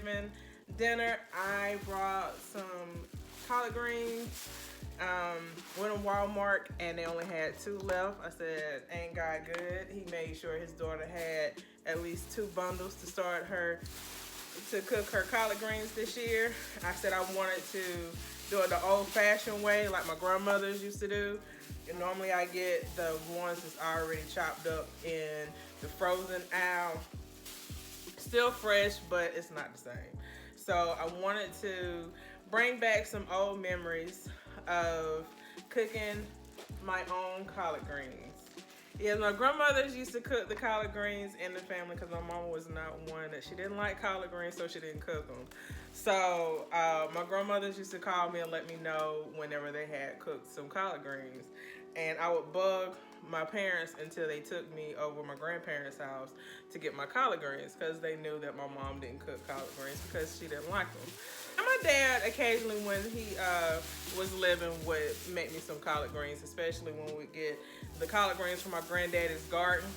Thanksgiving dinner, I brought some collard greens. Went to Walmart and they only had 2 left. I said, ain't God good? He made sure his daughter had at least 2 bundles to start her to cook her collard greens this year. I said I wanted to do it the old-fashioned way, like my grandmothers used to do. And normally I get the ones that's already chopped up in the frozen aisle. Still fresh, but it's not the same. So I wanted to bring back some old memories of cooking my own collard greens. Yeah, my grandmothers used to cook the collard greens in the family because my mama was not one that she didn't like collard greens, so she didn't cook them. So my grandmothers used to call me and let me know whenever they had cooked some collard greens. And I would bug my parents until they took me over my grandparents' house to get my collard greens because they knew that my mom didn't cook collard greens because she didn't like them. And my dad occasionally, when he was living, would make me some collard greens, especially when we get the collard greens from my granddaddy's garden.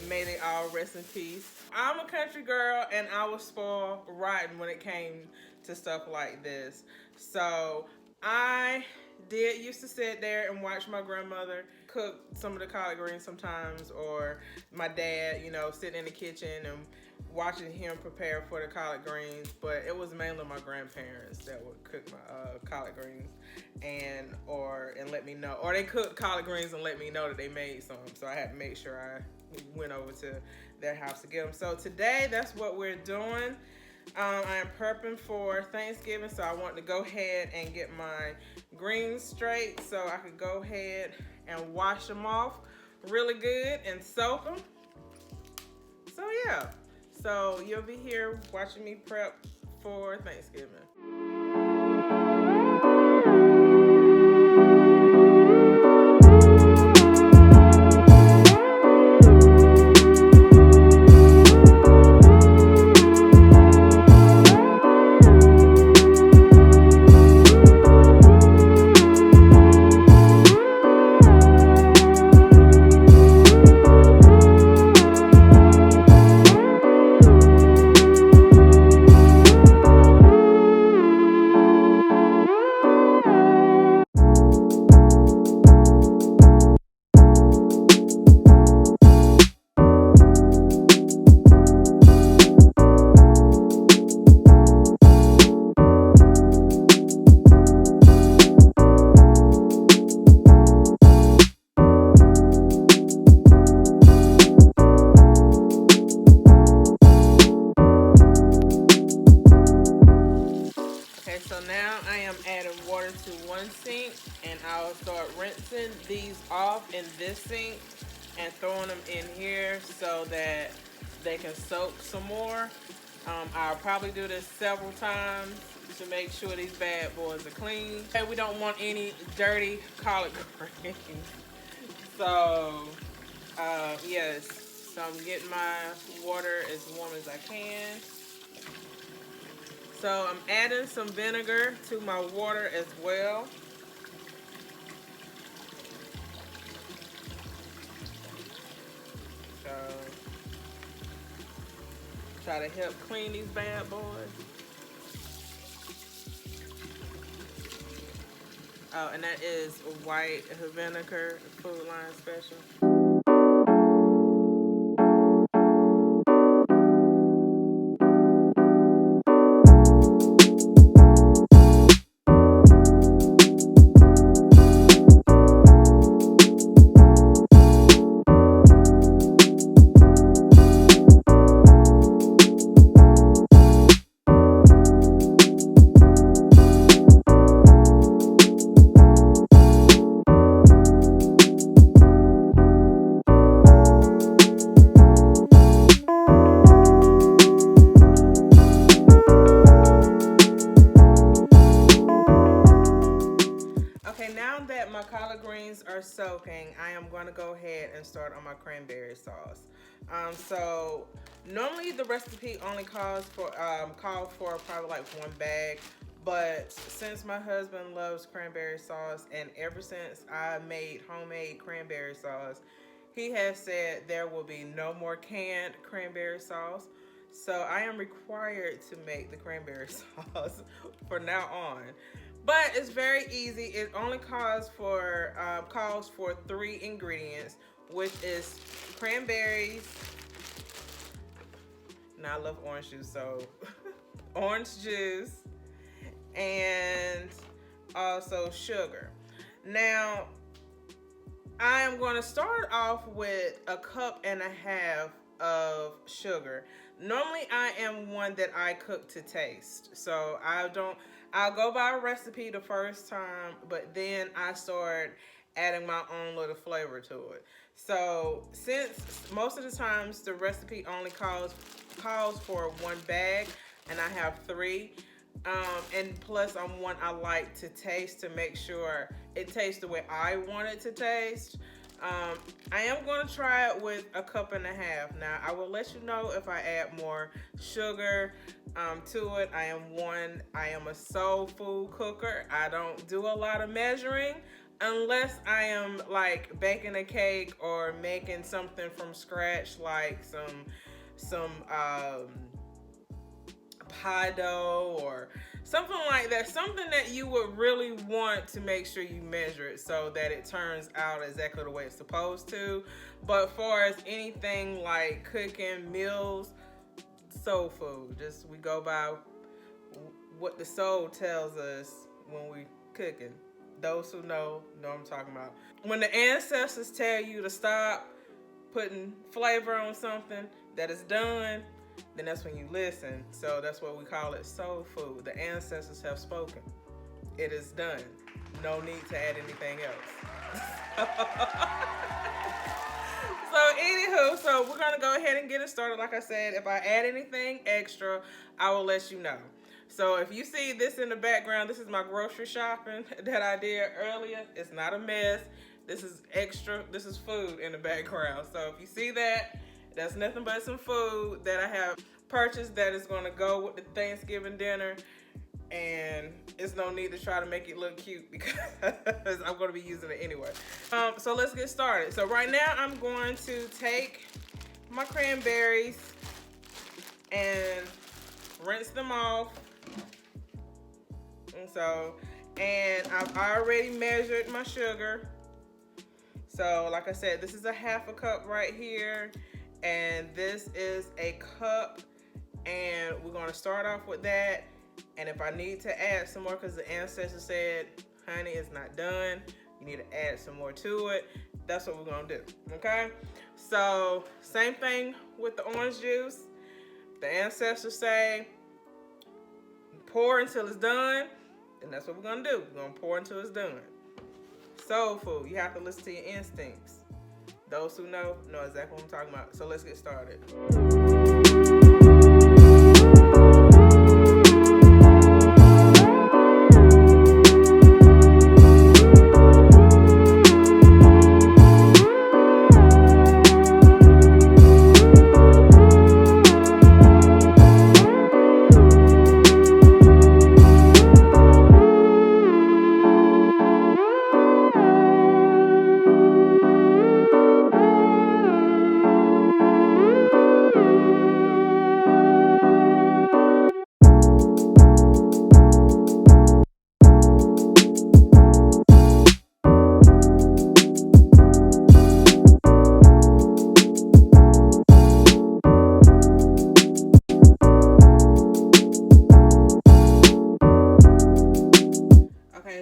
May they all rest in peace. I'm a country girl and I was spoiled rotten when it came to stuff like this. So I used to sit there and watch my grandmother cook some of the collard greens sometimes, or my dad, sitting in the kitchen and watching him prepare for the collard greens. But it was mainly my grandparents that would cook my collard greens and let me know, or they cooked collard greens and let me know that they made some. So I had to make sure I went over to their house to get them. So today, that's what we're doing. I am prepping for Thanksgiving, so I want to go ahead and get my greens straight so I could go ahead and wash them off really good and soak them. So yeah, so you'll be here watching me prep for Thanksgiving. So now I am adding water to one sink, and I'll start rinsing these off in this sink and throwing them in here so that they can soak some more. I'll probably do this several times to make sure these bad boys are clean. And we don't want any dirty collard greens. So, yes. So I'm getting my water as warm as I can. So I'm adding some vinegar to my water as well. So try to help clean these bad boys. Oh, and that is white vinegar, Food Line Special. Now that my collard greens are soaking, I am going to go ahead and start on my cranberry sauce. So normally the recipe only calls for probably like 1 bag, but since my husband loves cranberry sauce, and ever since I made homemade cranberry sauce, he has said there will be no more canned cranberry sauce. So I am required to make the cranberry sauce for now on. But it's very easy. It only calls for 3 ingredients, which is cranberries. Now I love orange juice, so orange juice and also sugar. Now I am going to start off with 1.5 cups of sugar. Normally I am one that I cook to taste. So I'll go by a recipe the first time, but then I start adding my own little flavor to it. So since most of the times the recipe only calls for 1 bag and I have 3, and plus I'm one I like to taste to make sure it tastes the way I want it to taste. I am going to try it with 1.5 cups. Now I will let you know if I add more sugar to it. I am a soul food cooker. I don't do a lot of measuring unless I am like baking a cake or making something from scratch, like some pie dough or something like that, something that you would really want to make sure you measure it so that it turns out exactly the way it's supposed to. But far as anything like cooking meals, soul food, just we go by what the soul tells us when we cooking. Those who know what I'm talking about. When the ancestors tell you to stop putting flavor on something that is done, then that's when you listen. So that's what we call it, soul food. The ancestors have spoken. It is done. No need to add anything else. So anywho, so we're gonna go ahead and get it started. Like I said, if I add anything extra, I will let you know. So if you see this in the background, this is my grocery shopping that I did earlier. It's not a mess. This is extra. This is food in the background. So if you see that, that's nothing but some food that I have purchased that is going to go with the Thanksgiving dinner. And it's no need to try to make it look cute because I'm going to be using it anyway. So let's get started. So right now I'm going to take my cranberries and rinse them off. And I've already measured my sugar. So like I said, this is 1/2 cup right here. And this is 1 cup. And we're going to start off with that. And if I need to add some more, because the ancestor said, honey, it's not done, you need to add some more to it, that's what we're going to do, okay? So same thing with the orange juice. The ancestors say, pour until it's done, and that's what we're going to do. We're going to pour until it's done. Soul food, you have to listen to your instincts. Those who know exactly what I'm talking about. So let's get started.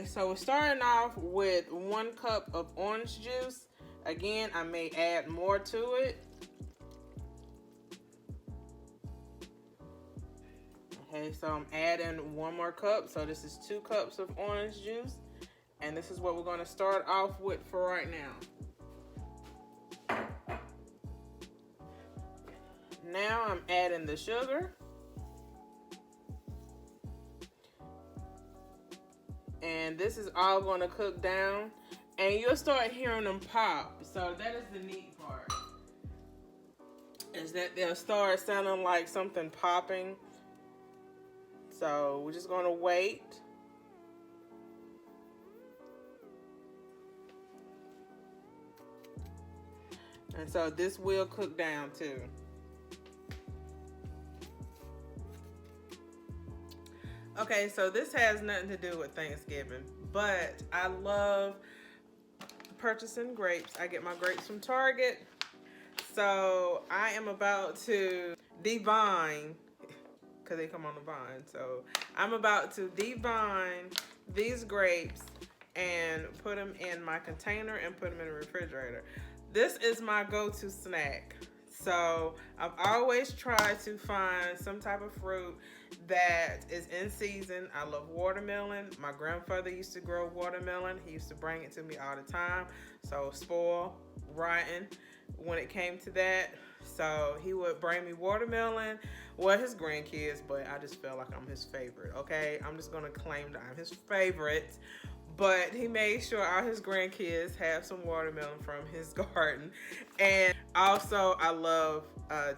So we're starting off with 1 cup of orange juice. Again, I may add more to it. Okay, so I'm adding 1 more cup. So this is 2 cups of orange juice. And this is what we're going to start off with for right now. Now I'm adding the sugar. And this is all going to cook down. And you'll start hearing them pop. So that is the neat part. Is that they'll start sounding like something popping. So we're just going to wait. And so this will cook down too. Okay, so this has nothing to do with Thanksgiving, but I love purchasing grapes. I get my grapes from Target. So I am about to devine, because they come on the vine. So I'm about to devine these grapes and put them in my container and put them in the refrigerator. This is my go-to snack. So I've always tried to find some type of fruit that is in season. I love watermelon. My grandfather used to grow watermelon. He used to bring it to me all the time. So spoiled, rotten when it came to that. So he would bring me watermelon. Well, his grandkids, but I just felt like I'm his favorite, okay? I'm just gonna claim that I'm his favorite. But he made sure all his grandkids have some watermelon from his garden. And also, I love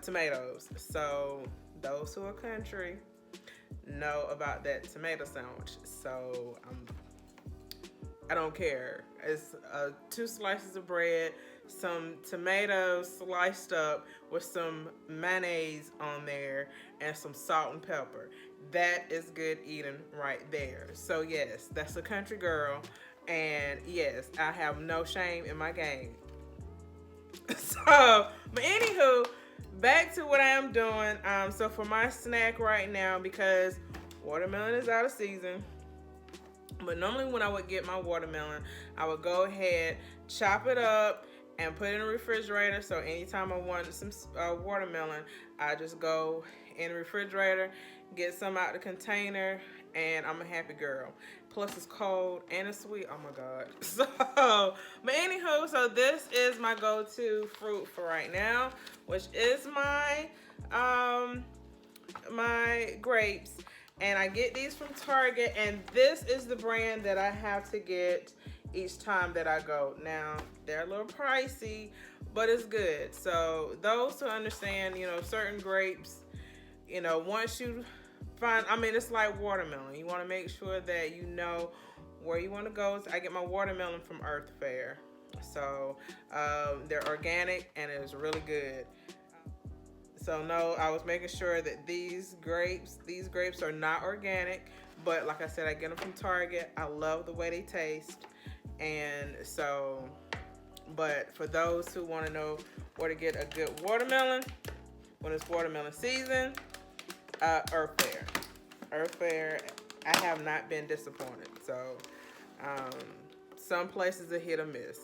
tomatoes. So those who are country know about that tomato sandwich. So I don't care. It's 2 slices of bread, some tomatoes sliced up with some mayonnaise on there, and some salt and pepper. That is good eating right there. So yes, that's a country girl, and yes, I have no shame in my game. So, but anywho, back to what I am doing. So for my snack right now, because watermelon is out of season, but normally when I would get my watermelon, I would go ahead, chop it up, and put it in the refrigerator. So anytime I wanted some watermelon, I just go in the refrigerator, get some out the container, and I'm a happy girl. Plus it's cold and it's sweet. Oh my God. So, but anywho, so this is my go-to fruit for right now, which is my my grapes. And I get these from Target, and this is the brand that I have to get each time that I go. Now, they're a little pricey, but it's good. So those who understand, certain grapes, once you find, it's like watermelon. You want to make sure that you know where you want to go. So I get my watermelon from Earth Fare. So they're organic, and it's really good. So no, I was making sure that these grapes are not organic, but like I said, I get them from Target. I love the way they taste. And so, but for those who want to know where to get a good watermelon, when it's watermelon season, Earth Fare. Earth Fare, I have not been disappointed. So, some places are hit or miss.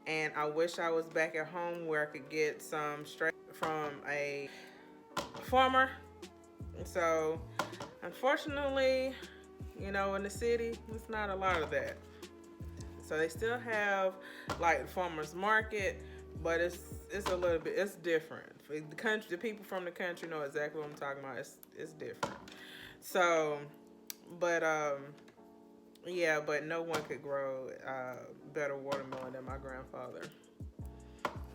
And I wish I was back at home where I could get some straight from a farmer. So unfortunately, in the city, it's not a lot of that. So they still have like farmers market, but it's a little bit, it's different. For the country, the people from the country know exactly what I'm talking about. It's different. So, but yeah, but no one could grow better watermelon than my grandfather.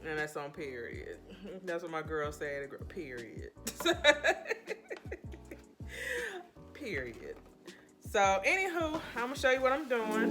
And that's on period. That's what my girl said, period. Period. So, anywho, I'm going to show you what I'm doing.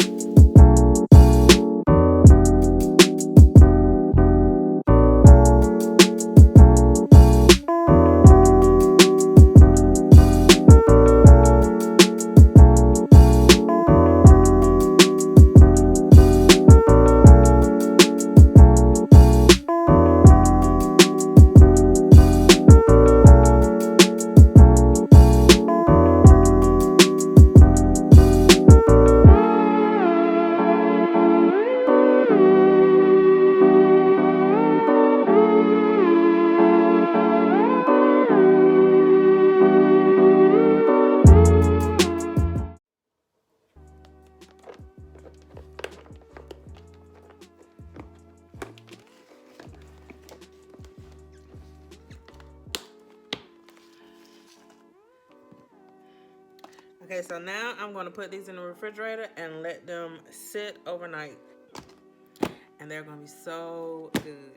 Okay, so now I'm going to put these in the refrigerator and let them sit overnight. And they're going to be so good.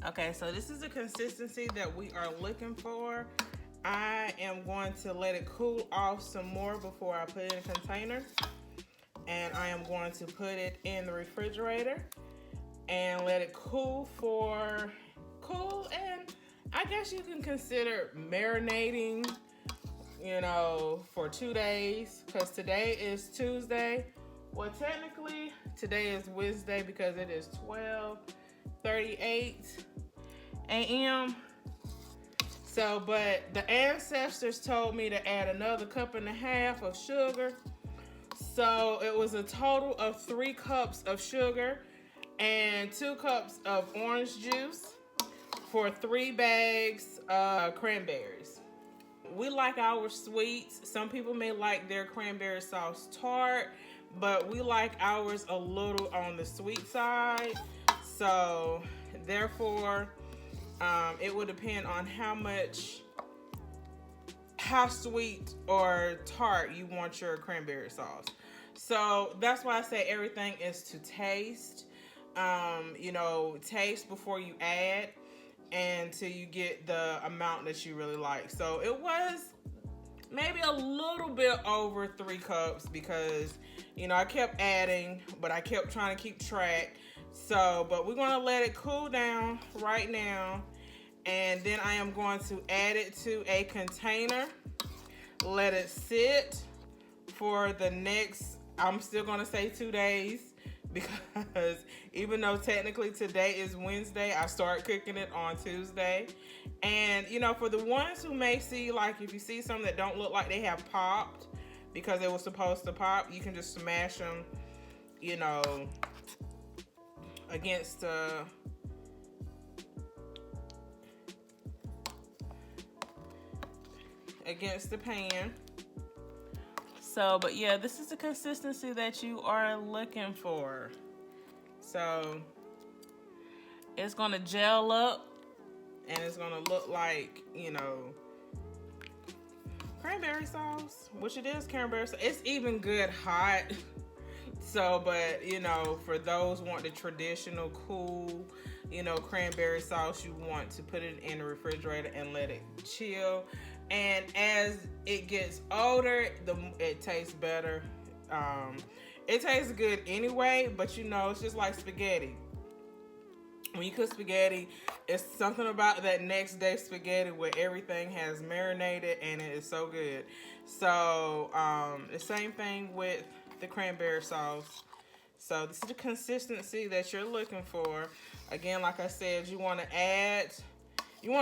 Okay, so this is the consistency that we are looking for. I am going to let it cool off some more before I put it in a container. And I am going to put it in the refrigerator. and let it cool and I guess you can consider marinating, you know, for 2 days, because today is Tuesday. Well, technically today is Wednesday because it is 12:38 a.m. So, but the ancestors told me to add another 1.5 cups of sugar. So it was a total of 3 cups of sugar and 2 cups of orange juice for 3 bags of cranberries. We like our sweets. Some people may like their cranberry sauce tart, but we like ours a little on the sweet side. So therefore, it would depend on how sweet or tart you want your cranberry sauce. So that's why I say everything is to taste. You know, taste before you add until you get the amount that you really like. So it was maybe a little bit over 3 cups because, you know, I kept adding, but I kept trying to keep track. So, but we're gonna let it cool down right now. And then I am going to add it to a container, let it sit for the next, I'm still gonna say 2 days, because even though technically today is Wednesday, I start cooking it on Tuesday. And you know, for the ones who may see, like if you see some that don't look like they have popped because it was supposed to pop, you can just smash them, you know, against the pan. So, but yeah, this is the consistency that you are looking for. So it's gonna gel up and it's gonna look like, you know, cranberry sauce, which it is cranberry sauce. It's even good hot. So, but you know, for those who want the traditional cool, you know, cranberry sauce, you want to put it in the refrigerator and let it chill. And as it gets older, it tastes better. It tastes good anyway, but you know, it's just like spaghetti. When you cook spaghetti, it's something about that next day spaghetti where everything has marinated and it is so good. So the same thing with the cranberry sauce. So this is the consistency that you're looking for. Again, like I said, you want to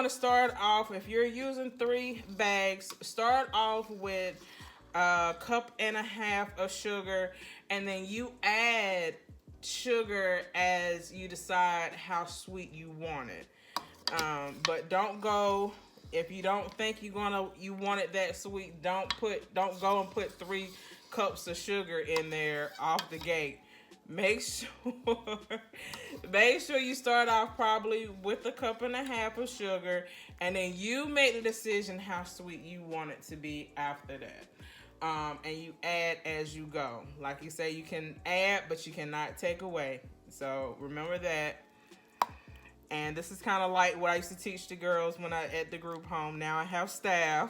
start off, if you're using 3 bags, start off with 1.5 cups of sugar, and then you add sugar as you decide how sweet you want it. But don't go, if you don't think you want it that sweet, don't go and put 3 cups of sugar in there off the gate. Make sure you start off probably with 1.5 cups of sugar, and then you make the decision how sweet you want it to be after that. And you add as you go. Like you say, you can add, but you cannot take away. So remember that. And this is kind of like what I used to teach the girls when I at the group home. Now I have staff,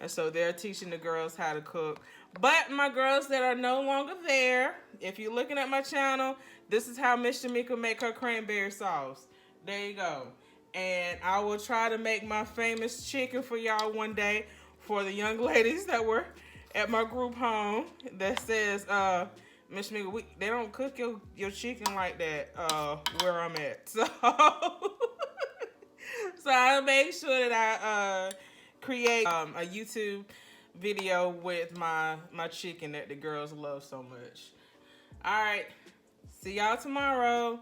and so they're teaching the girls how to cook. But my girls that are no longer there, if you're looking at my channel, this is how Miss Shamika make her cranberry sauce. There you go. And I will try to make my famous chicken for y'all one day for the young ladies that were at my group home that says, Miss Shamika, they don't cook your chicken like that where I'm at. So, so I'll make sure that I create a YouTube video with my chicken that the girls love so much. All right, see y'all tomorrow.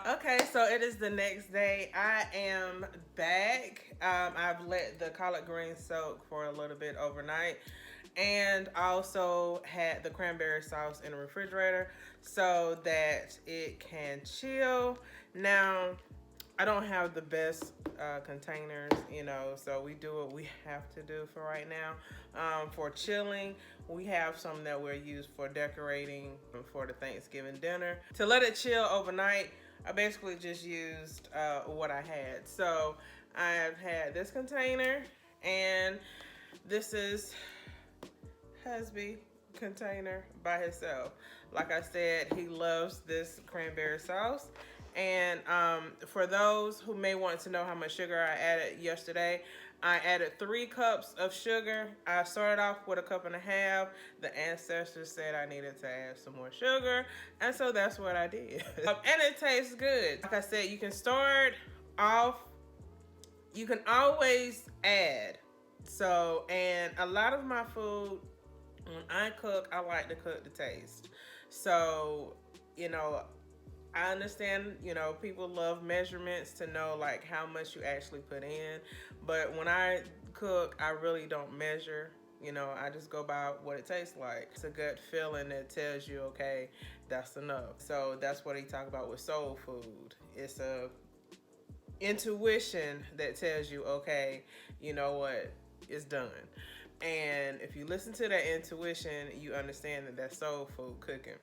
Okay, so it is the next day. I am back. I've let the collard greens soak for a little bit overnight, and also had the cranberry sauce in the refrigerator so that it can chill. Now, I don't have the best containers, you know, so we do what we have to do for right now. For chilling, we have some that we're used for decorating for the Thanksgiving dinner. To let it chill overnight, I basically just used what I had. So I've had this container, and this is husband container by himself. Like I said, he loves this cranberry sauce, And for those who may want to know how much sugar I added yesterday, I added 3 cups of sugar. I started off with a cup and a half. The ancestors said I needed to add some more sugar, and so that's what I did. And it tastes good. Like I said, you can start off, you can always add. So, and a lot of my food, when I cook, I like to cook the taste. So, you know, I understand, you know, people love measurements to know like how much you actually put in. But when I cook, I really don't measure. You know, I just go by what it tastes like. It's a gut feeling that tells you, okay, that's enough. So that's what he talk about with soul food. It's a intuition that tells you, okay, you know what, it's done. And if you listen to that intuition, you understand that that's soul food cooking.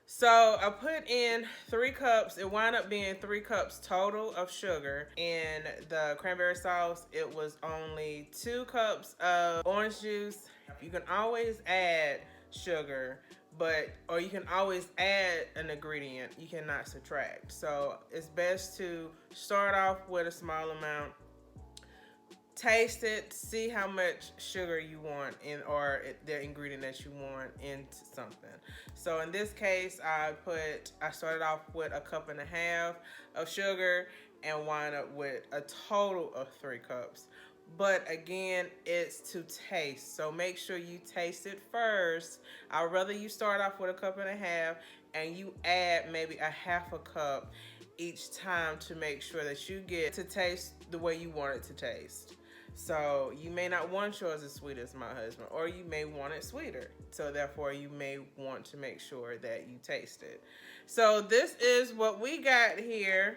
So I put in 3 cups. It wound up being 3 cups total of sugar. In the cranberry sauce, it was only 2 cups of orange juice. You can always add sugar, or you can always add an ingredient. You cannot subtract. So it's best to start off with a small amount. Taste it, see how much sugar you want or the ingredient that you want into something. So in this case, I started off with a cup and a half of sugar and wound up with a total of 3 cups. But again, it's to taste. So make sure you taste it first. I'd rather you start off with a cup and a half and you add maybe a half a cup each time to make sure that you get to taste the way you want it to taste. So you may not want yours as sweet as my husband, or you may want it sweeter. So therefore you may want to make sure that you taste it. So this is what we got here.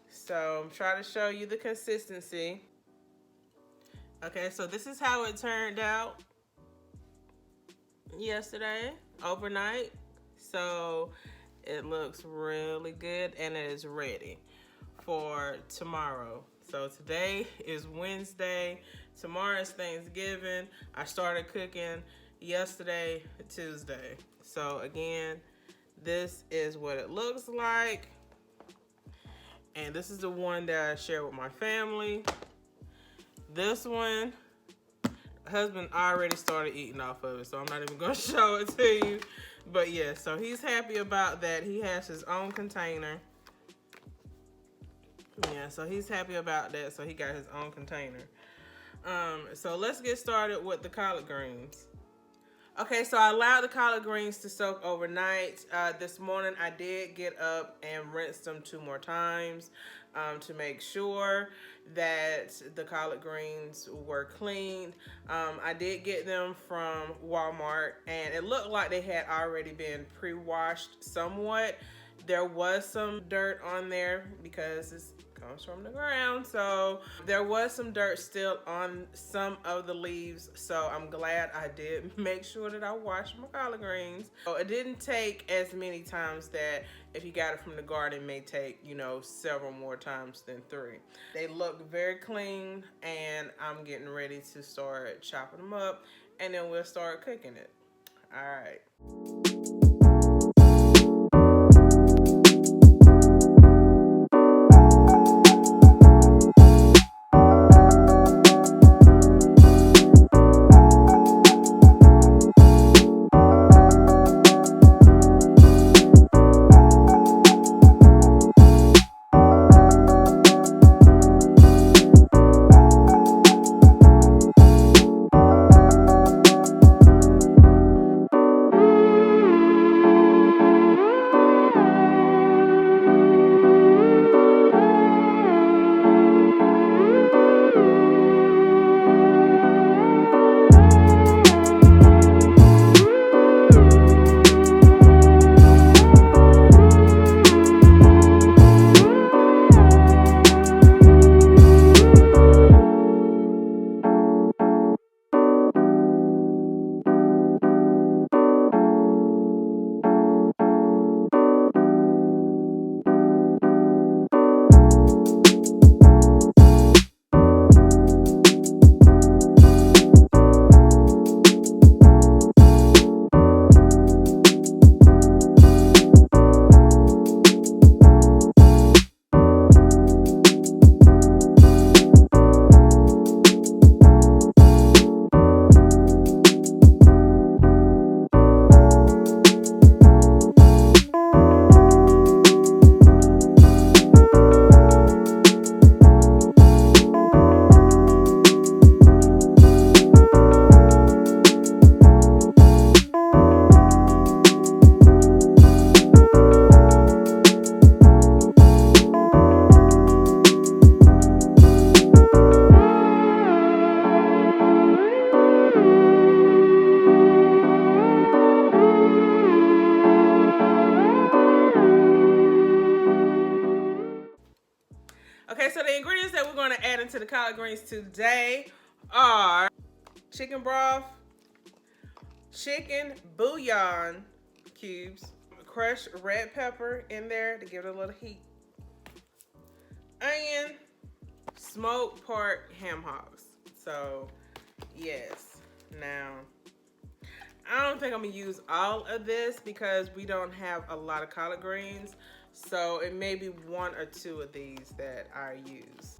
So I'm trying to show you the consistency. Okay, so this is how it turned out yesterday, overnight. So it looks really good and it is ready for tomorrow. So today is Wednesday, tomorrow is Thanksgiving. I started cooking yesterday, Tuesday. So again, this is what it looks like. And this is the one that I share with my family. This one, husband already started eating off of it, so I'm not even gonna show it to you. But yeah, so he's happy about that. He has his own container. Yeah, so he's happy about that. So he got his own container. So let's get started with the collard greens. Okay, so I allowed the collard greens to soak overnight. This morning I did get up and rinse them 2 more times to make sure that the collard greens were cleaned. I did get them from Walmart and it looked like they had already been pre-washed somewhat. There was some dirt on there because it comes from the ground, so there was some dirt still on some of the leaves, so I'm glad I did make sure that I washed my collard greens. So it didn't take as many times that if you got it from the garden, it may take, you know, several more times than 3. They look very clean and I'm getting ready to start chopping them up and then we'll start cooking it. All right. Okay, so the ingredients that we're going to add into the collard greens today are chicken broth, chicken bouillon cubes, crushed red pepper in there to give it a little heat, onion, smoked pork ham hocks. So, yes. Now, I don't think I'm going to use all of this because we don't have a lot of collard greens. So, it may be one or two of these that I use.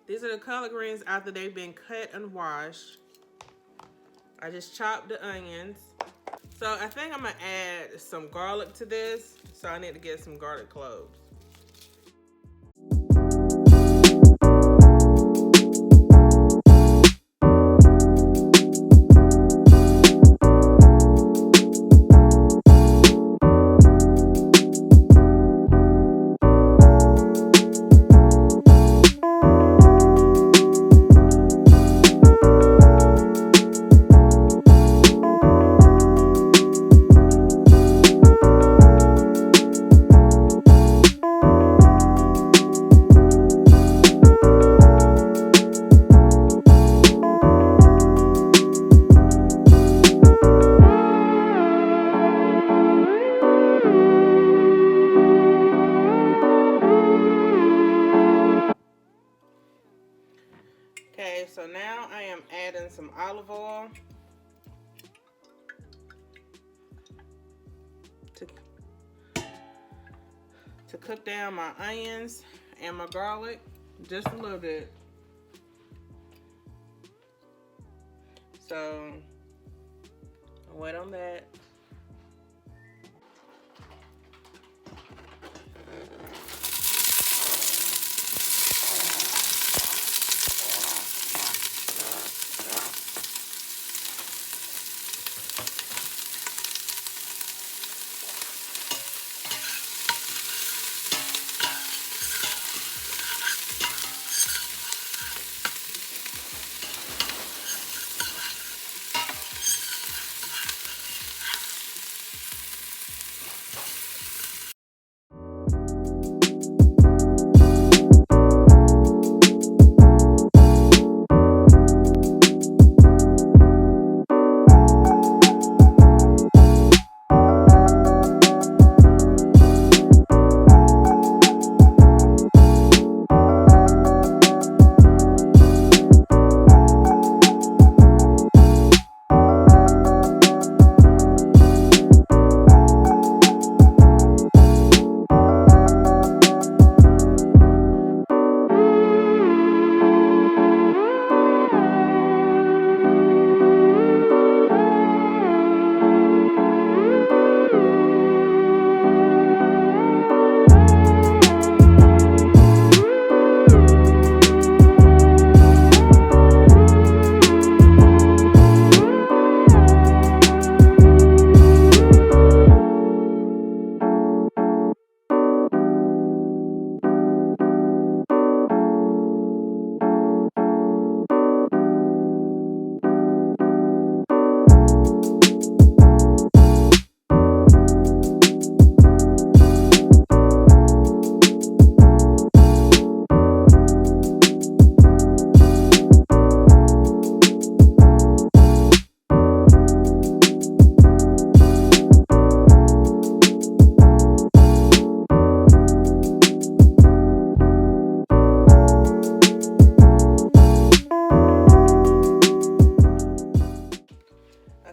These are the collard greens after they've been cut and washed. I just chopped the onions. So I think I'm gonna add some garlic to this. So I need to get some garlic cloves. Okay, so now I am adding some olive oil to cook down my onions and my garlic just a little bit. So I'll wait on that.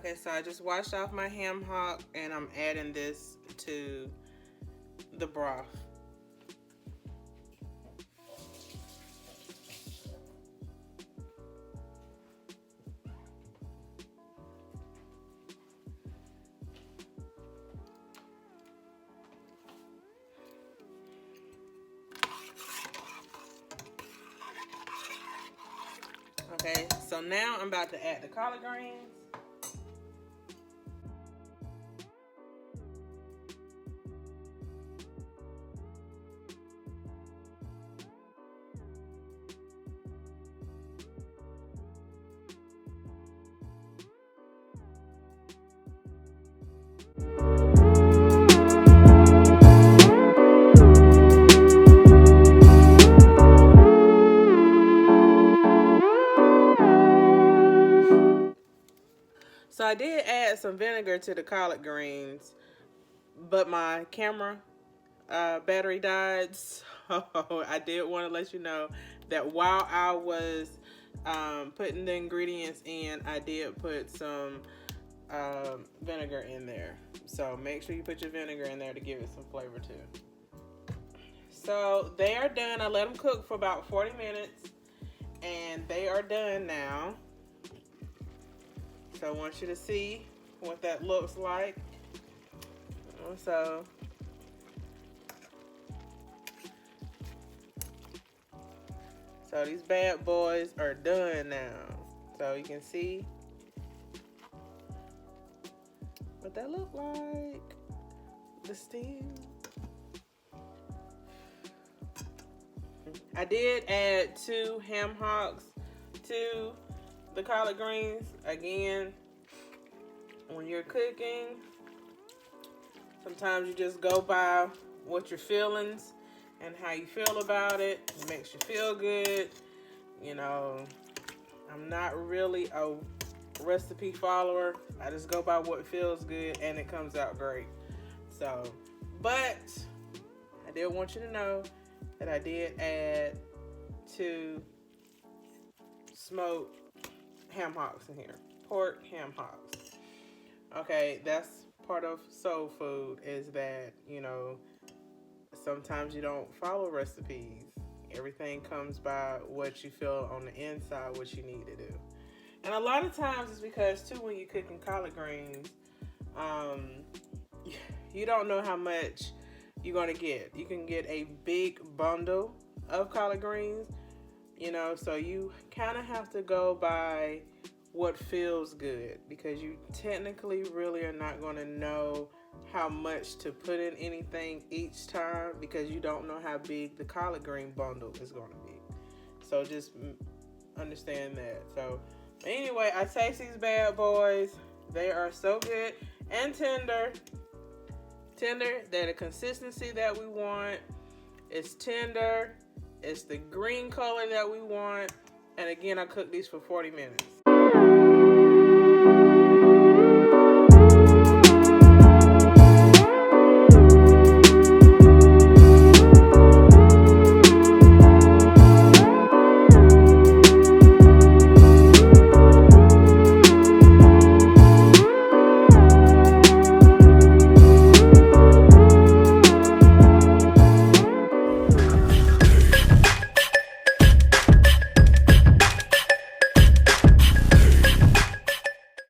Okay, so I just washed off my ham hock and I'm adding this to the broth. Okay, so now I'm about to add the collard greens. So I did add some vinegar to the collard greens, but my camera battery died. So I did want to let you know that while I was putting the ingredients in, I did put some vinegar in there. So make sure you put your vinegar in there to give it some flavor too. So they are done. I let them cook for about 40 minutes and they are done now. So I want you to see what that looks like. So these bad boys are done now. So you can see what that look like. The steam. I did add 2 ham hocks to the collard greens. Again, when you're cooking, sometimes you just go by what your feelings and how you feel about it. It makes you feel good. You know, I'm not really a recipe follower. I just go by what feels good and it comes out great. So, but I did want you to know that I did add 2 smoked ham hocks in here. Pork ham hocks. Okay, that's part of soul food, is that, you know, sometimes you don't follow recipes. Everything comes by what you feel on the inside, what you need to do. And a lot of times it's because, too, when you're cooking collard greens, you don't know how much you're going to get. You can get a big bundle of collard greens, you know, so you kind of have to go by what feels good, because you technically really are not going to know how much to put in anything each time, because you don't know how big the collard green bundle is going to be. So just understand that. So anyway, I taste these bad boys. They are so good and tender. They're the consistency that we want. It's tender. It's the green color that we want. And again, I cooked these for 40 minutes.